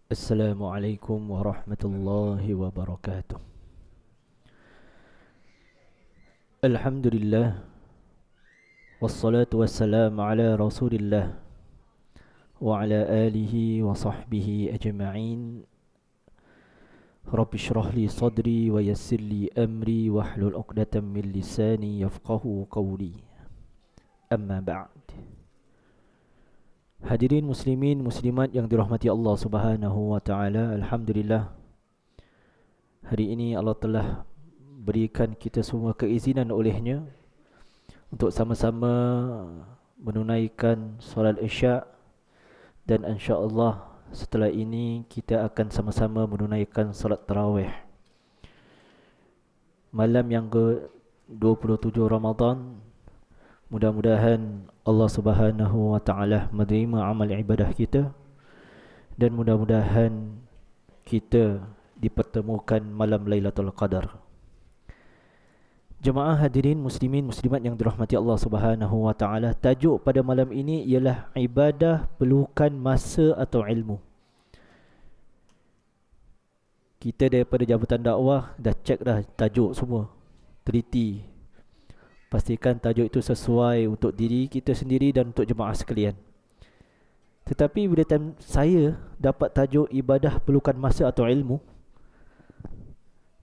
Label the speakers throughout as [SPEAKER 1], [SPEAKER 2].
[SPEAKER 1] Assalamualaikum warahmatullahi wabarakatuh. Alhamdulillah, wassalatu wassalamu ala rasulillah wa ala alihi wa sahbihi ajma'in. Rabbi shrah li sadri wa yassir li amri wahlul 'uqdatam min lisani yafqahu qawli. Amma ba'd. Hadirin muslimin muslimat yang dirahmati Allah Subhanahu wa taala, alhamdulillah hari ini Allah telah berikan kita semua keizinan olehnya untuk sama-sama menunaikan solat Isya', dan insya-Allah setelah ini kita akan sama-sama menunaikan solat tarawih. Malam yang ke-27 Ramadan, mudah-mudahan Allah Subhanahu wa taala menerima amal ibadah kita, dan mudah-mudahan kita dipertemukan malam Lailatul Qadar. Jemaah hadirin muslimin muslimat yang dirahmati Allah Subhanahu wa taala, tajuk pada malam ini ialah ibadah perlukan masa atau ilmu. Kita daripada Jabatan Dakwah dah check dah tajuk semua, teliti, pastikan tajuk itu sesuai untuk diri kita sendiri dan untuk jemaah sekalian. Tetapi bila saya dapat tajuk ibadah perlukan masa atau ilmu,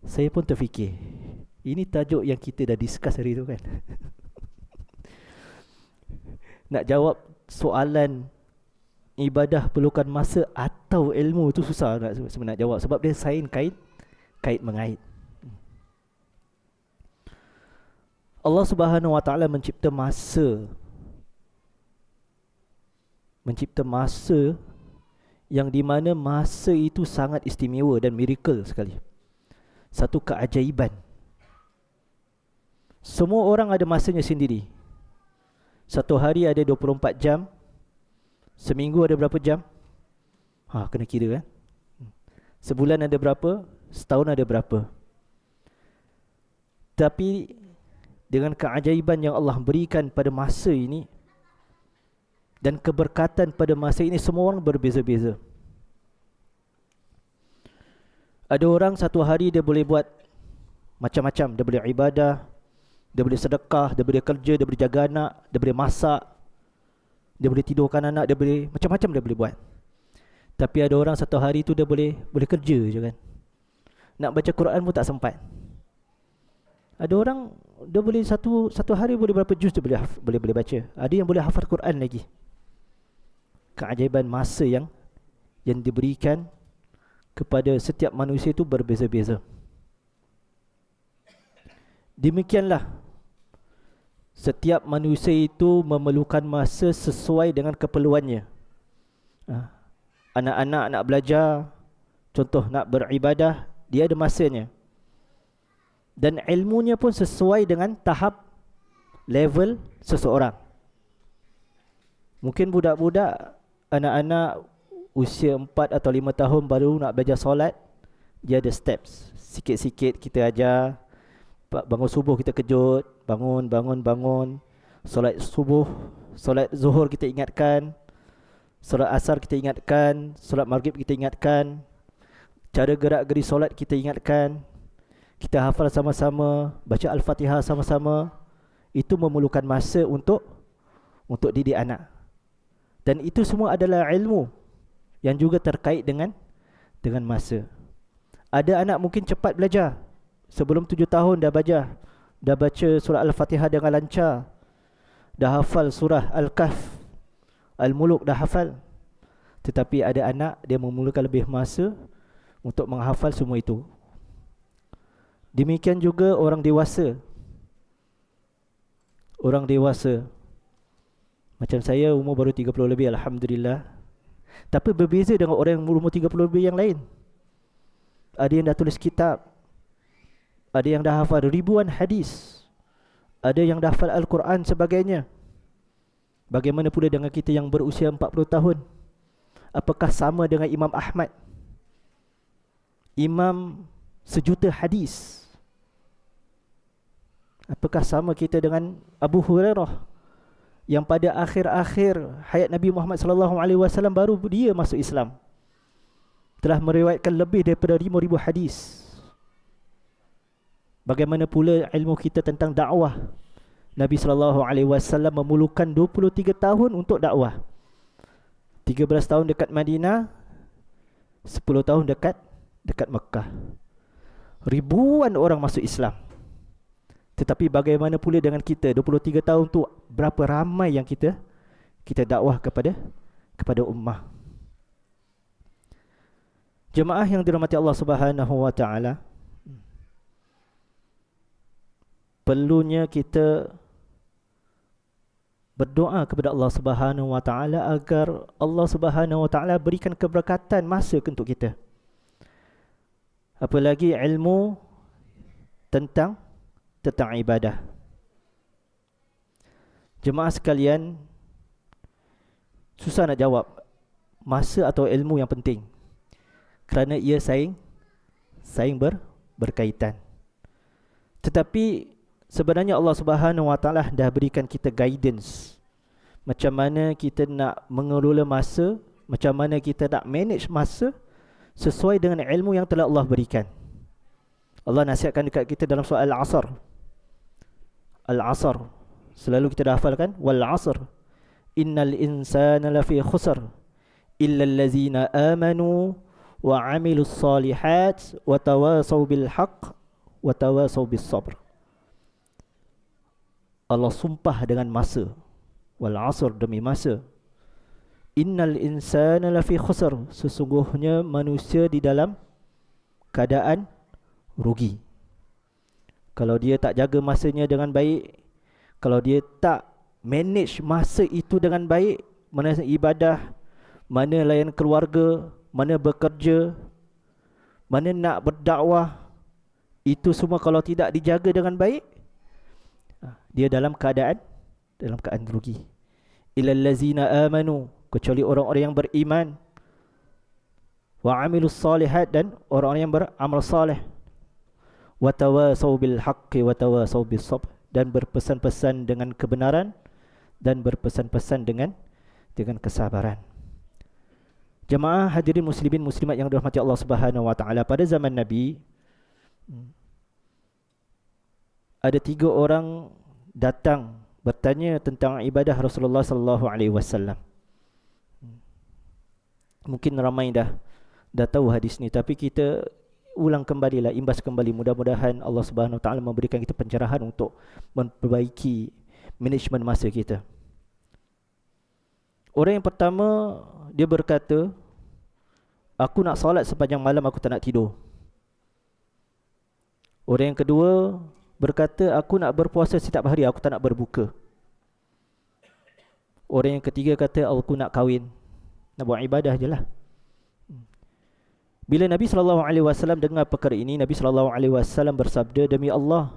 [SPEAKER 1] saya pun terfikir, ini tajuk yang kita dah discuss hari tu kan. Nak jawab soalan ibadah perlukan masa atau ilmu tu susah sebenarnya nak jawab, sebab dia sain kait mengait. Allah Subhanahu wa taala mencipta masa yang di mana masa itu sangat istimewa dan miracle sekali. Satu keajaiban. Semua orang ada masanya sendiri. Satu hari ada 24 jam. Seminggu ada berapa jam? Kena kira kan. Sebulan ada berapa? Setahun ada berapa? Tapi dengan keajaiban yang Allah berikan pada masa ini dan keberkatan pada masa ini, semua orang berbeza-beza. Ada orang satu hari dia boleh buat macam-macam. Dia boleh ibadah, dia boleh sedekah, dia boleh kerja, dia boleh jaga anak, dia boleh masak, dia boleh tidurkan anak, dia boleh macam-macam dia boleh buat. Tapi ada orang satu hari tu dia boleh kerja je kan. Nak baca Quran pun tak sempat. Ada orang dia boleh satu hari boleh berapa juz dia boleh baca. Ada yang boleh hafal Quran lagi. Keajaiban masa yang diberikan kepada setiap manusia itu berbeza-beza. Demikianlah, setiap manusia itu memerlukan masa sesuai dengan keperluannya. Anak-anak nak belajar, contoh nak beribadah, dia ada masanya. Dan ilmunya pun sesuai dengan tahap level seseorang. Mungkin budak-budak, anak-anak usia 4 atau 5 tahun baru nak belajar solat, dia ada steps. Sikit-sikit kita ajar. Bangun subuh kita kejut, bangun. Solat subuh, solat zuhur kita ingatkan, solat asar kita ingatkan, solat maghrib kita ingatkan, cara gerak-geri solat kita ingatkan, kita hafal sama-sama, baca Al-Fatihah sama-sama. Itu memerlukan masa untuk didik anak. Dan itu semua adalah ilmu yang juga terkait dengan masa. Ada anak mungkin cepat belajar, sebelum 7 tahun dah baca surah Al-Fatihah dengan lancar, dah hafal surah Al-Kahf, Al-Muluk dah hafal. Tetapi ada anak dia memerlukan lebih masa untuk menghafal semua itu. Demikian juga orang dewasa. Macam saya umur baru 30 lebih, alhamdulillah. Tapi berbeza dengan orang yang umur 30 lebih yang lain. Ada yang dah tulis kitab, ada yang dah hafal ribuan hadis, ada yang dah hafal Al-Quran sebagainya. Bagaimana pula dengan kita yang berusia 40 tahun? Apakah sama dengan Imam Ahmad, Imam sejuta hadis? Apakah sama kita dengan Abu Hurairah yang pada akhir-akhir hayat Nabi Muhammad sallallahu alaihi wasallam baru dia masuk Islam? telah meriwayatkan lebih daripada 5,000 hadis. Bagaimana pula ilmu kita tentang dakwah? Nabi SAW memerlukan 23 tahun untuk dakwah. 13 tahun dekat Madinah, 10 tahun dekat Mekah. Ribuan orang masuk Islam. Tetapi bagaimana pula dengan kita? 23 tahun tu berapa ramai yang kita dakwah kepada ummah. Jemaah yang dirahmati Allah Subhanahu wa taala, perlunya kita berdoa kepada Allah Subhanahu wa taala agar Allah Subhanahu wa taala berikan keberkatan masa untuk kita. Apalagi ilmu tentang ibadah. Jemaah sekalian, susah nak jawab masa atau ilmu yang penting, kerana ia saing berkaitan. Tetapi sebenarnya Allah Subhanahu wa taala dah berikan kita guidance macam mana kita nak mengelola masa, macam mana kita nak manage masa sesuai dengan ilmu yang telah Allah berikan. Allah nasihatkan dekat kita dalam surah Al-Asr. Al-Asr selalu kita dah hafalkan, wal 'asr innal insana lafi khusr illa allazina amanu wa 'amilus solihat wa tawasaw bil haqq wa tawasaw bis sabr. Allah sumpah dengan masa. Wal 'asr, demi masa. Innal insana lafi khusr, sesungguhnya manusia di dalam keadaan rugi. Kalau dia tak jaga masanya dengan baik, kalau dia tak manage masa itu dengan baik, mana ibadah, mana layan keluarga, mana bekerja, mana nak berdakwah, itu semua kalau tidak dijaga dengan baik, dia dalam keadaan rugi. Illal ladzina amanu, kecuali orang-orang yang beriman, wa amilus solihat, dan orang-orang yang beramal saleh, wa tawasaw bil haqqi wa tawasaw bis sabr, dan berpesan-pesan dengan kebenaran dan berpesan-pesan dengan kesabaran. Jemaah hadirin muslimin muslimat yang dirahmati Allah Subhanahu wa taala, pada zaman Nabi ada 3 orang datang bertanya tentang ibadah Rasulullah sallallahu alaihi wasallam. Mungkin ramai dah tahu hadis ni, tapi kita ulang kembalilah, imbas kembali. Mudah-mudahan Allah Subhanahu Wa Taala memberikan kita pencerahan untuk memperbaiki manajemen masa kita. Orang yang pertama, dia berkata, aku nak solat sepanjang malam, aku tak nak tidur. Orang yang kedua berkata, aku nak berpuasa setiap hari, aku tak nak berbuka. Orang yang ketiga kata, aku nak kahwin, nak buat ibadah je lah. Bila Nabi SAW dengar perkara ini, Nabi SAW bersabda, demi Allah,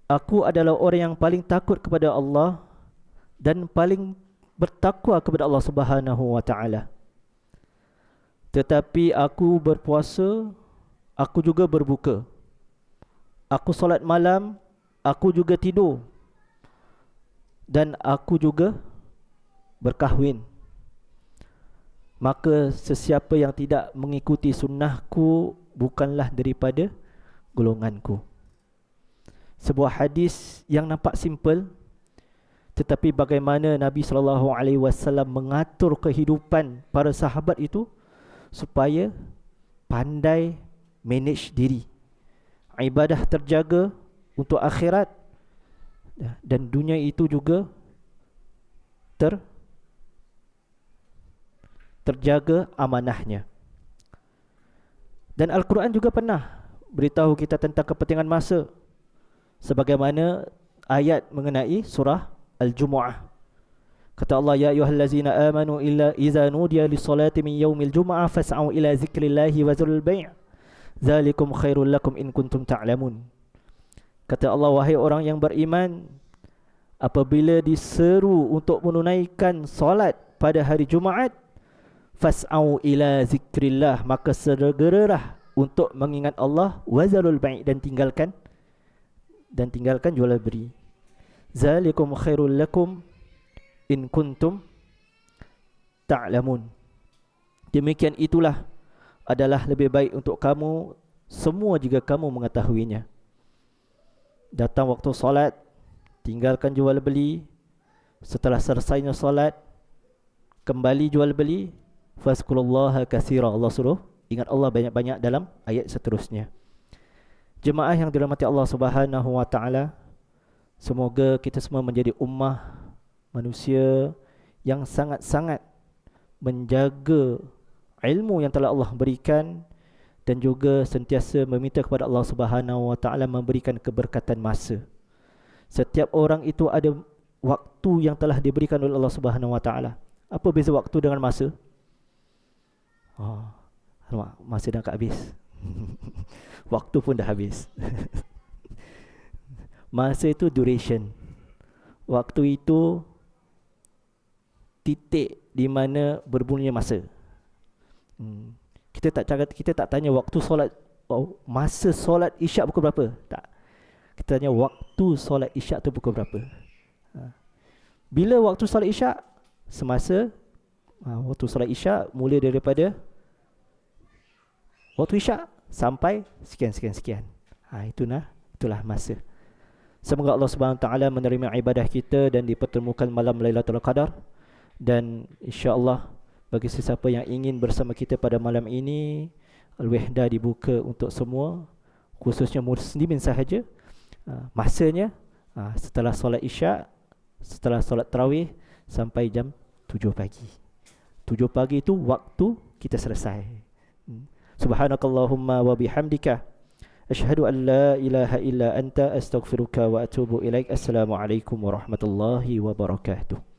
[SPEAKER 1] aku adalah orang yang paling takut kepada Allah dan paling bertakwa kepada Allah Subhanahu wa taala. Tetapi aku berpuasa, aku juga berbuka. Aku solat malam, aku juga tidur. Dan aku juga berkahwin. Maka sesiapa yang tidak mengikuti sunnahku bukanlah daripada golonganku. Sebuah hadis yang nampak simple, tetapi bagaimana Nabi SAW mengatur kehidupan para sahabat itu supaya pandai manage diri. Ibadah terjaga untuk akhirat, dan dunia itu juga terjaga amanahnya. Dan Al-Quran juga pernah beritahu kita tentang kepentingan masa, sebagaimana ayat mengenai surah Al-Jumu'ah. Kata Allah, ya ayyuhallazina amanu illa iza nudiya lis-salati min yaumil jumu'ah fas'au ila zikrillahi wa dzarul bai', dzalikum khairul lakum in kuntum ta'lamun. Kata Allah, wahai orang yang beriman, apabila diseru untuk menunaikan solat pada hari Jumaat, fas'au ila zikrillah, maka segeralah untuk mengingat Allah, wazalul bai', dan tinggalkan jual beli. Zalikum khairul lakum in kuntum ta'lamun. Demikian itulah adalah lebih baik untuk kamu semua jika kamu mengetahuinya. Datang waktu solat, tinggalkan jual beli. Setelah selesainya solat, kembali jual beli. Fazkurullaha katsira, Allah suruh ingat Allah banyak-banyak dalam ayat seterusnya. Jemaah yang dirahmati Allah Subhanahu wa taala, semoga kita semua menjadi ummah manusia yang sangat-sangat menjaga ilmu yang telah Allah berikan, dan juga sentiasa meminta kepada Allah Subhanahu wa taala memberikan keberkatan masa. Setiap orang itu ada waktu yang telah diberikan oleh Allah Subhanahu wa taala. Apa beza waktu dengan masa? Alamak, masa dah habis. Waktu pun dah habis. Masa itu duration. Waktu itu titik di mana berbunyinya masa. Kita tak tanya waktu solat, masa solat isyak pukul berapa. Tak. Kita tanya waktu solat isyak tu pukul berapa. Bila waktu solat isyak? Semasa waktu solat isyak mula daripada waktu isyak sampai sekian. Itulah masa. Semoga Allah Subhanahu Wa Taala menerima ibadah kita dan dipertemukan malam Lailatul Qadar. Dan insya-Allah bagi sesiapa yang ingin bersama kita pada malam ini, Al-Wihda dibuka untuk semua, khususnya muslimin sahaja. Masanya setelah solat isyak, setelah solat tarawih sampai jam 7 pagi. 7 pagi itu waktu kita selesai. Subhanakallahumma wa bihamdika asyhadu an la ilaha illa anta astaghfiruka wa atubu ilaik. Assalamualaikum warahmatullahi wabarakatuh.